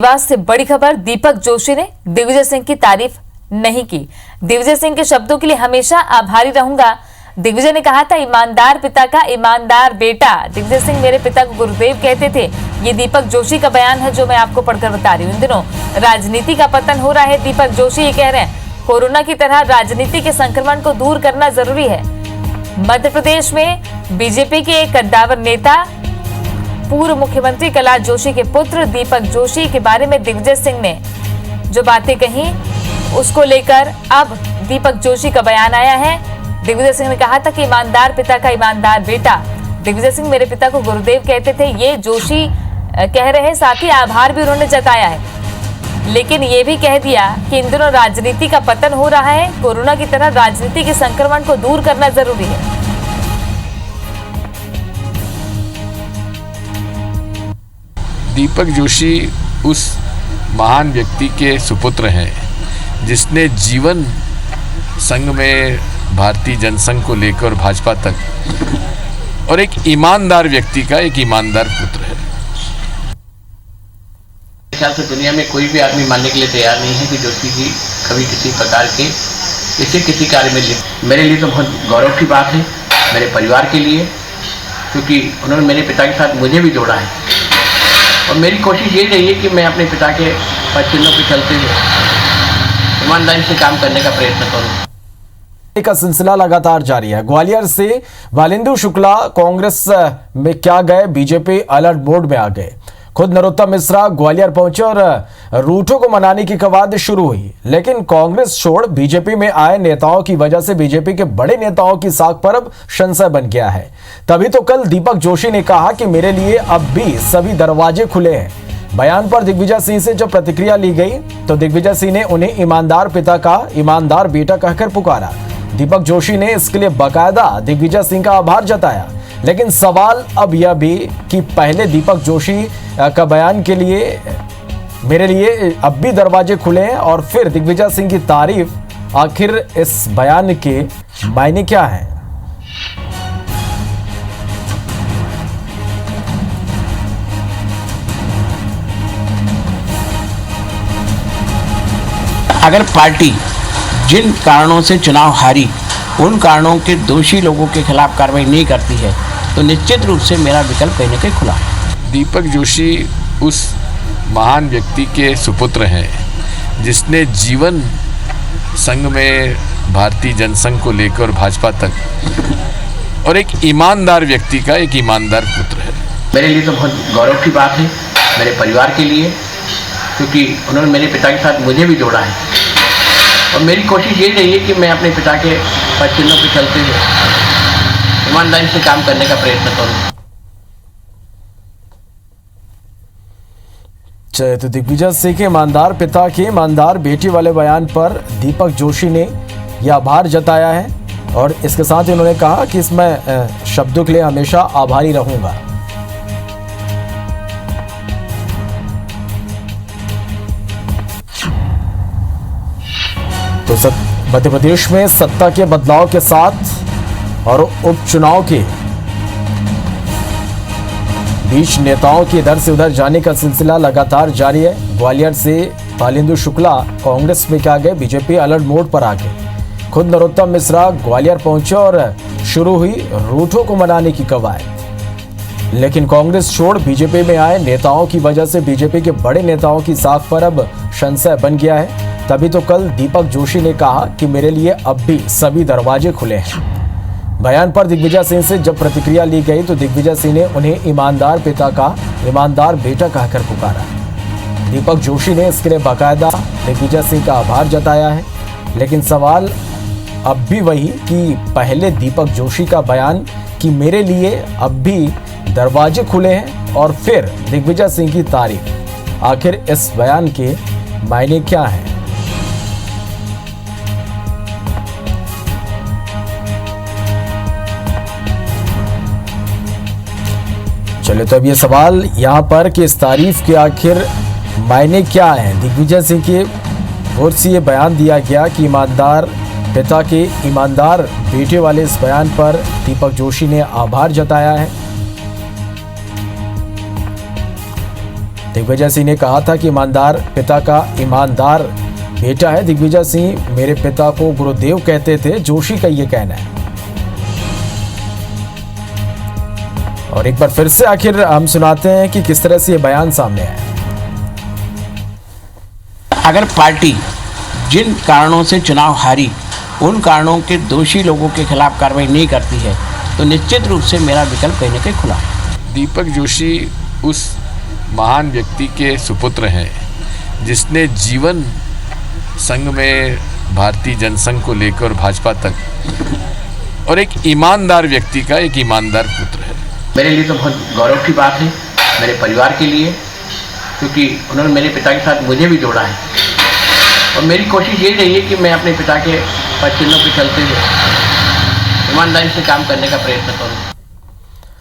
विवाद से बड़ी खबर, दीपक जोशी ने दिग्विजय सिंह की तारीफ नहीं की। दिग्विजय सिंह के शब्दों के लिए हमेशा आभारी रहूंगा। दिग्विजय ने कहा था, ईमानदार पिता का ईमानदार बेटा। दिग्विजय सिंह मेरे पिता को गुरुदेव कहते थे। ये दीपक जोशी का बयान है जो मैं आपको पढ़कर बता रही हूँ। इन दिनों राजनीति का पतन हो रहा है। दीपक जोशी ये कह रहे हैं, कोरोना की तरह राजनीति के संक्रमण को दूर करना जरूरी है। मध्य प्रदेश में बीजेपी के एक कद्दावर नेता, पूर्व मुख्यमंत्री कैलाश जोशी के पुत्र दीपक जोशी के बारे में दिग्विजय सिंह ने जो बातें कही, उसको लेकर अब दीपक जोशी का बयान आया है। दिग्विजय सिंह ने कहा था कि ईमानदार पिता का ईमानदार बेटा। दिग्विजय सिंह मेरे पिता को गुरुदेव कहते थे, ये जोशी कह रहे हैं। साथ ही आभार भी उन्होंने जताया है, लेकिन ये भी कह दिया कि इन दिनों राजनीति का पतन हो रहा है। कोरोना की तरह राजनीति के संक्रमण को दूर करना जरूरी है। दीपक जोशी उस महान व्यक्ति के सुपुत्र हैं जिसने जीवन संघ में भारतीय जनसंघ को लेकर भाजपा तक, और एक ईमानदार व्यक्ति का एक ईमानदार पुत्र है। ख्याल से दुनिया में कोई भी आदमी मानने के लिए तैयार नहीं है कि जोशी जी कभी किसी प्रकार के किसी कार्य में लिप्त। मेरे लिए तो बहुत गौरव की बात है, मेरे परिवार के लिए, क्योंकि उन्होंने मेरे पिता के साथ मुझे भी जोड़ा है। और मेरी कोशिश ये रही है कि मैं अपने पिता के पद चिन्हों पर चलते हुए ईमानदारी से काम करने का प्रयत्न करूँ। का सिलसिला लगातार जारी है। ग्वालियर से वालिंदु शुक्ला कांग्रेस में क्या गए, बीजेपी अलर्ट मोड में आ गए। खुद नरोत्तम मिश्रा ग्वालियर पहुंचे और रूठों को मनाने की कवायद शुरू हुई। लेकिन कांग्रेस छोड़ बीजेपी में आए नेताओं की वजह से बीजेपी के बड़े नेताओं की साख पर अब संशय बन गया है। तभी तो कल दीपक जोशी ने कहा कि मेरे लिए अब भी सभी दरवाजे खुले हैं। बयान पर दिग्विजय सिंह से जब प्रतिक्रिया ली गई तो दिग्विजय सिंह ने उन्हें ईमानदार पिता का ईमानदार बेटा कहकर पुकारा। दीपक जोशी ने इसके लिए बाकायदा दिग्विजय सिंह का आभार जताया। लेकिन सवाल अब यह भी कि पहले दीपक जोशी का बयान के लिए मेरे लिए अब भी दरवाजे खुले हैं, और फिर दिग्विजय सिंह की तारीफ, आखिर इस बयान के मायने क्या हैं? अगर पार्टी जिन कारणों से चुनाव हारी, उन कारणों के दोषी लोगों के खिलाफ कार्रवाई नहीं करती है, तो निश्चित रूप से मेरा विकल्प कहीं न कहीं खुला है। दीपक जोशी उस महान व्यक्ति के सुपुत्र हैं जिसने जीवन संघ में भारतीय जनसंघ को लेकर भाजपा तक, और एक ईमानदार व्यक्ति का एक ईमानदार पुत्र है। मेरे लिए तो बहुत गौरव की बात है, मेरे परिवार के लिए, क्योंकि उन्होंने मेरे पिता के साथ मुझे भी जोड़ा है। और मेरी कोशिश ये रही है कि मैं अपने पिता के पद चिन्हों पर चलते हुए ईमानदारी से काम करने का प्रयत्न करूँ। तो दिग्विजय सिंह के ईमानदार पिता के ईमानदार बेटी वाले बयान पर दीपक जोशी ने यह आभार जताया है, और इसके साथ ही उन्होंने कहा कि इसमें शब्दों के लिए हमेशा आभारी रहूंगा। तो मध्य प्रदेश में सत्ता के बदलाव के साथ और उपचुनाव के बीच नेताओं के इधर से उधर जाने का सिलसिला लगातार जारी है। ग्वालियर से वालिंदु शुक्ला कांग्रेस में क्या गए, बीजेपी अलर्ट मोड पर आ गए। खुद नरोत्तम मिश्रा ग्वालियर पहुंचे और शुरू हुई रूठों को मनाने की कवायद। लेकिन कांग्रेस छोड़ बीजेपी में आए नेताओं की वजह से बीजेपी के बड़े नेताओं की साख पर अब संशय बन गया है। तभी तो कल दीपक जोशी ने कहा कि मेरे लिए अब भी सभी दरवाजे खुले हैं। बयान पर दिग्विजय सिंह से जब प्रतिक्रिया ली गई तो दिग्विजय सिंह ने उन्हें ईमानदार पिता का ईमानदार बेटा कहकर पुकारा। दीपक जोशी ने इसके लिए बाकायदा दिग्विजय सिंह का आभार जताया है। लेकिन सवाल अब भी वही कि पहले दीपक जोशी का बयान कि मेरे लिए अब भी दरवाजे खुले हैं, और फिर दिग्विजय सिंह की तारीफ, आखिर इस बयान के मायने क्या हैं? चलिए, तो अब ये सवाल यहाँ पर कि इस तारीफ के आखिर मायने क्या हैं? दिग्विजय सिंह की ओर से ये बयान दिया गया कि ईमानदार पिता के ईमानदार बेटे वाले इस बयान पर दीपक जोशी ने आभार जताया है। दिग्विजय सिंह ने कहा था कि ईमानदार पिता का ईमानदार बेटा है। दिग्विजय सिंह मेरे पिता को गुरुदेव कहते थे, जोशी का ये कहना है। और एक बार फिर से आखिर हम सुनाते हैं कि किस तरह से ये बयान सामने आया। अगर पार्टी जिन कारणों से चुनाव हारी उन कारणों के दोषी लोगों के खिलाफ कार्रवाई नहीं करती है तो निश्चित रूप से मेरा विकल्प कहीं न कहीं खुला है। दीपक जोशी उस महान व्यक्ति के सुपुत्र हैं जिसने जीवन संघ में भारतीय जनसंघ को लेकर भाजपा तक और एक ईमानदार व्यक्ति का एक ईमानदार पुत्र है। मेरे लिए तो बहुत गौरव की बात है, मेरे परिवार के लिए, क्योंकि उन्होंने मेरे पिता के साथ मुझे भी जोड़ा है और मेरी कोशिश यही रही है कि मैं अपने पिता के पद चिन्हों पर चलते हुए ईमानदारी से काम करने का प्रयत्न करूँ।